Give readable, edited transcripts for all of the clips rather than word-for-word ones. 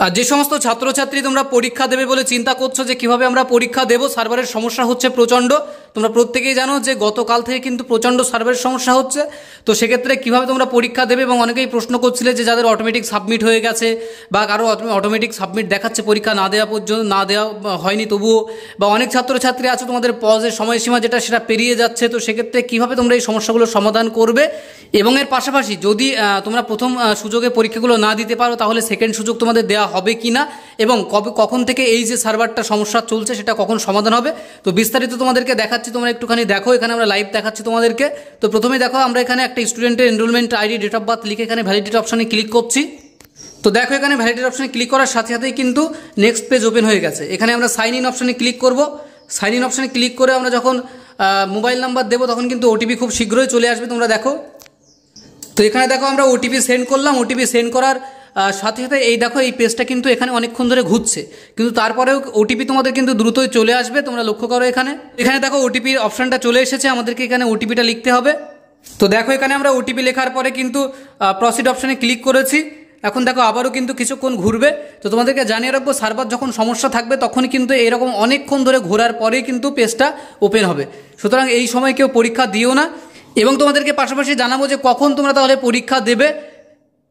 আর যে সমস্ত ছাত্রছাত্রী তোমরা পরীক্ষা দেবে বলে চিন্তা করছো যে কিভাবে আমরা পরীক্ষা দেব, সার্ভারের সমস্যা হচ্ছে প্রচণ্ড। তোমরা প্রত্যেকেই জানো যে গতকাল থেকে কিন্তু প্রচণ্ড সার্ভারের সমস্যা হচ্ছে। তো সেক্ষেত্রে কিভাবে তোমরা পরীক্ষা দেবে, এবং অনেকেই প্রশ্ন করছিলে যে যাদের অটোমেটিক সাবমিট হয়ে গেছে বা কারো অটোমেটিক সাবমিট দেখাচ্ছে পরীক্ষা না দেওয়া পর্যন্ত, না দেওয়া হয়নি তবুও, বা অনেক ছাত্রছাত্রী আছে তোমাদের পজের সময়সীমা সেটা পেরিয়ে যাচ্ছে। তো সেক্ষেত্রে কীভাবে তোমরা এই সমস্যাগুলো সমাধান করবে, এবং এর পাশাপাশি যদি তোমরা প্রথম সুযোগে পরীক্ষাগুলো না দিতে পারো তাহলে সেকেন্ড সুযোগ তোমাদের দেওয়া হবে কি না, এবং কখন থেকে এই যে সার্ভারটা সমস্যা চলছে সেটা কখন সমাধান হবে। তো বিস্তারিত তোমাদেরকে দেখাচ্ছি, তোমরা একটুখানি দেখো। এখানে আমরা লাইভ দেখাচ্ছি তোমাদেরকে। তো প্রথমে দেখো, আমরা এখানে একটা স্টুডেন্টের enrolment ID, date of birth লিখে এখানে ভ্যালিডেট অপশানে ক্লিক করছি। তো দেখো, এখানে ভ্যালিডেট অপশানে ক্লিক করার সাথে সাথেই কিন্তু নেক্সট পেজ ওপেন হয়ে গেছে। এখানে আমরা সাইন ইন অপশানে ক্লিক করব। সাইন ইন অপশানে ক্লিক করে আমরা যখন মোবাইল নাম্বার দেবো তখন কিন্তু ওটিপি খুব শীঘ্রই চলে আসবে, তোমরা দেখো। তো এখানে দেখো, আমরা ওটিপি সেন্ড করলাম। ওটিপি সেন্ড করার সাথে সাথে এই দেখো, এই পেজটা কিন্তু এখানে অনেকক্ষণ ধরে ঘুরছে, কিন্তু তারপরেও ওটিপি তোমাদের কিন্তু দ্রুতই চলে আসবে। তোমরা লক্ষ্য করো, এখানে দেখো ওটিপির অপশানটা চলে এসেছে। আমাদেরকে এখানে ওটিপিটা লিখতে হবে। তো দেখো, এখানে আমরা ওটিপি লেখার পরে কিন্তু প্রসিড অপশানে ক্লিক করেছি। এখন দেখো আবারও কিন্তু কিছুক্ষণ ঘুরবে। তো তোমাদেরকে জানিয়ে রাখবো, সার্ভার যখন সমস্যা থাকবে তখনই কিন্তু এরকম অনেকক্ষণ ধরে ঘোরার পরেই কিন্তু পেজটা ওপেন হবে। সুতরাং এই সময় কেউ পরীক্ষা দিও না। এবং তোমাদেরকে পাশাপাশি জানাবো যে কখন তোমরা তাহলে পরীক্ষা দেবে।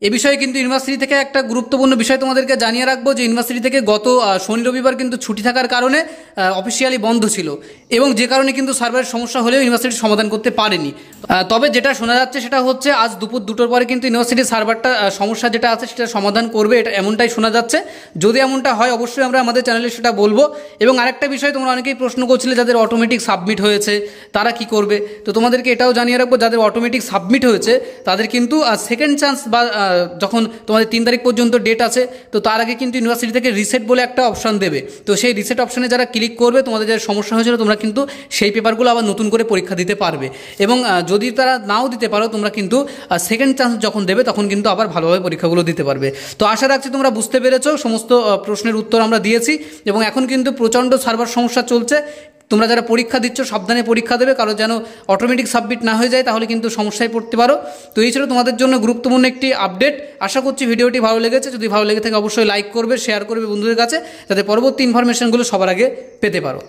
এ বিষয়ে কিন্তু ইউনিভার্সিটি থেকে একটা গুরুত্বপূর্ণ বিষয় তোমাদেরকে জানিয়ে রাখবো যে ইউনিভার্সিটি থেকে গত শনি রবিবার কিন্তু ছুটি থাকার কারণে অফিসিয়ালি বন্ধ ছিল, এবং যে কারণে কিন্তু সার্ভারের সমস্যা হলেও ইউনিভার্সিটি সমাধান করতে পারেনি। তবে যেটা শোনা যাচ্ছে সেটা হচ্ছে আজ দুপুর 2টোর পরে কিন্তু ইউনিভার্সিটির সার্ভারটা সমস্যা যেটা আছে সেটা সমাধান করবে, এটা এমনটাই শোনা যাচ্ছে। যদি এমনটা হয় অবশ্যই আমরা আমাদের চ্যানেলে সেটা বলবো। এবং আরেকটা বিষয়, তোমরা অনেকেই প্রশ্ন করছিলে যাদের অটোমেটিক সাবমিট হয়েছে তারা কি করবে। তো তোমাদেরকে এটাও জানিয়ে রাখবো, যাদের অটোমেটিক সাবমিট হয়েছে তাদের কিন্তু সেকেন্ড চান্স বা যখন তোমাদের 3 তারিখ পর্যন্ত ডেট আছে, তো তার আগে কিন্তু ইউনিভার্সিটি থেকে রিসেট বলে একটা অপশান দেবে। তো সেই রিসেট অপশানে যারা ক্লিক করবে, তোমাদের যে সমস্যা হয়েছিল তোমরা কিন্তু সেই পেপারগুলো আবার নতুন করে পরীক্ষা দিতে পারবে। এবং যদি তারা নাও দিতে পারো, তোমরা কিন্তু সেকেন্ড চান্স যখন দেবে তখন কিন্তু আবার ভালোভাবে পরীক্ষাগুলো দিতে পারবে। তো আশা রাখছি তোমরা বুঝতে পেরেছো, সমস্ত প্রশ্নের উত্তর আমরা দিয়েছি। এবং এখন কিন্তু প্রচণ্ড সার্ভার সমস্যা চলছে। তোমরা যারা পরীক্ষা দিচ্ছ সাবধানে পরীক্ষা দেবে, কারো যেন অটোমেটিক সাবমিট না হয়ে যায়, তাহলে কিন্তু সমস্যায় পড়তে পারো। তো এই ছিল তোমাদের জন্য গুরুত্বপূর্ণ একটি আপডেট। আশা করছি ভিডিওটি ভালো লেগেছে। যদি ভালো লেগে থাকে অবশ্যই লাইক করবে, শেয়ার করবে বন্ধুদের কাছে, যাতে পরবর্তী ইনফরমেশনগুলো সবার আগে পেতে পারো।